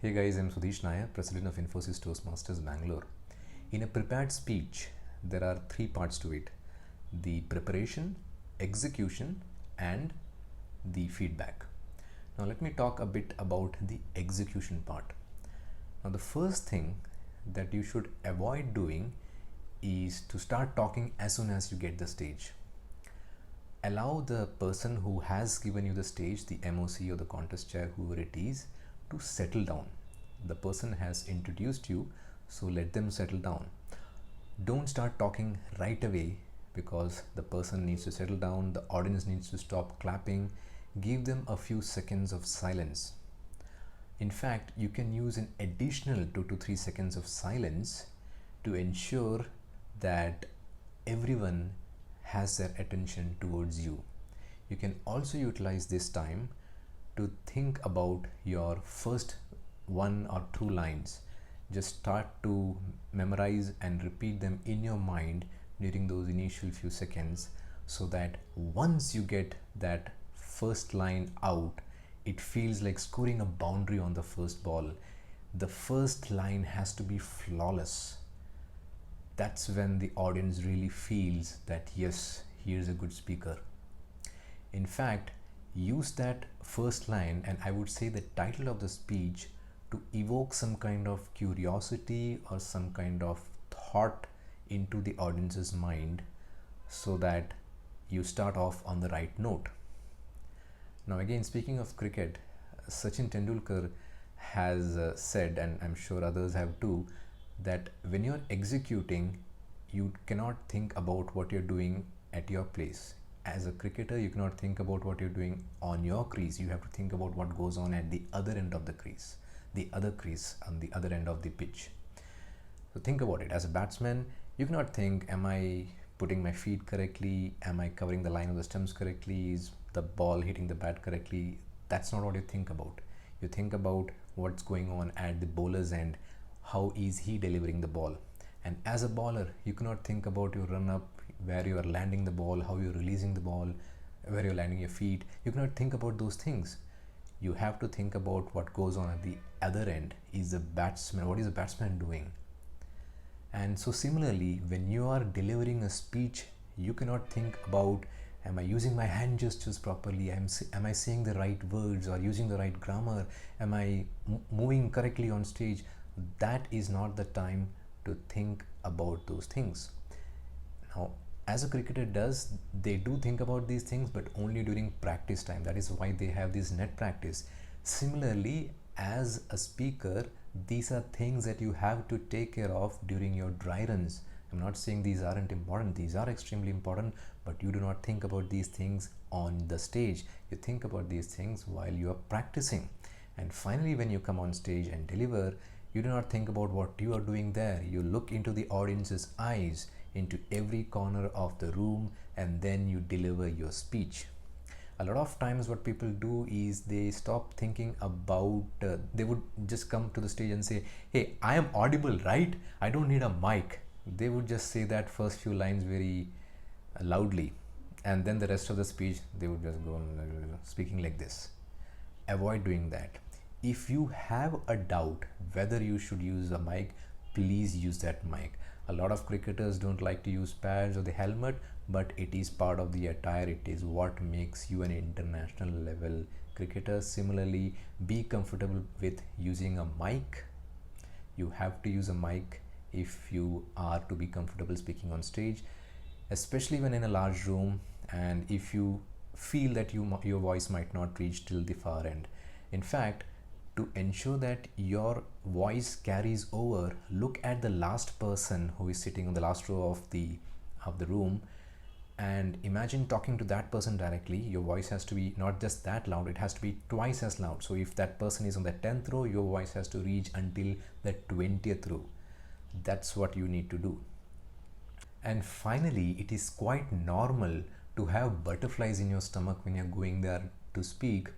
Hey guys, I'm Sudhish Nair, President of Infosys Toastmasters Bangalore. In a prepared speech, there are three parts to it: the preparation, execution, and the feedback. Now, let me talk a bit about the execution part. Now, the first thing that you should avoid doing is to start talking as soon as you get the stage. Allow the person who has given you the stage, the MOC or the contest chair, whoever it is, to settle down. The person has introduced you, so let them settle down. Don't start talking right away because the person needs to settle down, the audience needs to stop clapping. Give them a few seconds of silence. In fact, you can use an additional 2 to 3 seconds of silence to ensure that everyone has their attention towards you. You can also utilize this time to think about your first one or two lines. Just start to memorize and repeat them in your mind during those initial few seconds, so that once you get that first line out, it feels like scoring a boundary on the first ball. The first line has to be flawless. That's when the audience really feels that yes, here's a good speaker. In fact, use that first line, and I would say the title of the speech, to evoke some kind of curiosity or some kind of thought into the audience's mind, so that you start off on the right note. Now again, speaking of cricket, Sachin Tendulkar has said, and I'm sure others have too, that when you're executing, you cannot think about what you're doing at your place. As a cricketer, you cannot think about what you're doing on your crease. You have to think about what goes on at the other end of the crease, the other crease on the other end of the pitch. So think about it. As a batsman, you cannot think, am I putting my feet correctly? Am I covering the line of the stumps correctly? Is the ball hitting the bat correctly? That's not what you think about. You think about what's going on at the bowler's end. How is he delivering the ball? And as a bowler, you cannot think about your run up, where you are landing the ball, how you're releasing the ball, where you're landing your feet. You cannot think about those things. You have to think about what goes on at the other end. Is the batsman, what is the batsman doing? And so similarly, when you are delivering a speech, you cannot think about, am I using my hand gestures properly? Am I saying the right words or using the right grammar? Am I moving correctly on stage? That is not the time to think about those things. Now, as a cricketer does, they do think about these things, but only during practice time. That is why they have this net practice. Similarly, as a speaker, these are things that you have to take care of during your dry runs. I'm not saying these aren't important. These are extremely important, but you do not think about these things on the stage. You think about these things while you are practicing. And finally, when you come on stage and deliver, you do not think about what you are doing there. You look into the audience's eyes, into every corner of the room, and then you deliver your speech. A lot of times what people do is they stop thinking about, they would just come to the stage and say, hey, I am audible, right? I don't need a mic. They would just say that first few lines very loudly, and then the rest of the speech they would just go on speaking like this. Avoid doing that. If you have a doubt whether you should use a mic, please use that mic. A lot of cricketers don't like to use pads or the helmet, but it is part of the attire. It is what makes you an international level cricketer. Similarly, be comfortable with using a mic. You have to use a mic if you are to be comfortable speaking on stage, especially when in a large room, and if you feel that your voice might not reach till the far end. In fact, to ensure that your voice carries over, look at the last person who is sitting on the last row of the room, and imagine talking to that person directly. Your voice has to be not just that loud, it has to be twice as loud. So if that person is on the 10th row, your voice has to reach until the 20th row. That's what you need to do. And finally, it is quite normal to have butterflies in your stomach when you're going there to speak.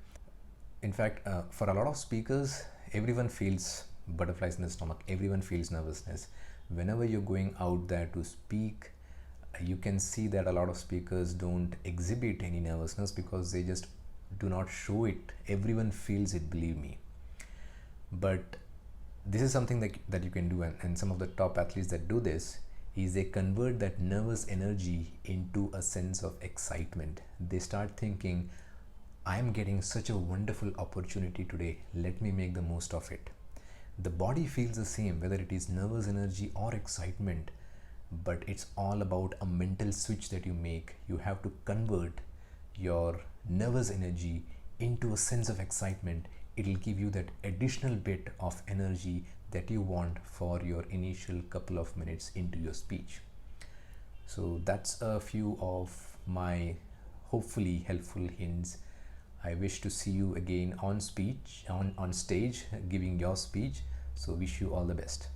In fact, for a lot of speakers, everyone feels butterflies in the stomach. Everyone feels nervousness. Whenever you're going out there to speak, you can see that a lot of speakers don't exhibit any nervousness because they just do not show it. Everyone feels it, believe me. But this is something that you can do, and some of the top athletes that do this is they convert that nervous energy into a sense of excitement. They start thinking, I am getting such a wonderful opportunity today, let me make the most of it. The body feels the same, whether it is nervous energy or excitement, but it's all about a mental switch that you make. You have to convert your nervous energy into a sense of excitement. It'll give you that additional bit of energy that you want for your initial couple of minutes into your speech. So that's a few of my hopefully helpful hints. I wish to see you again on stage giving your speech. So wish you all the best.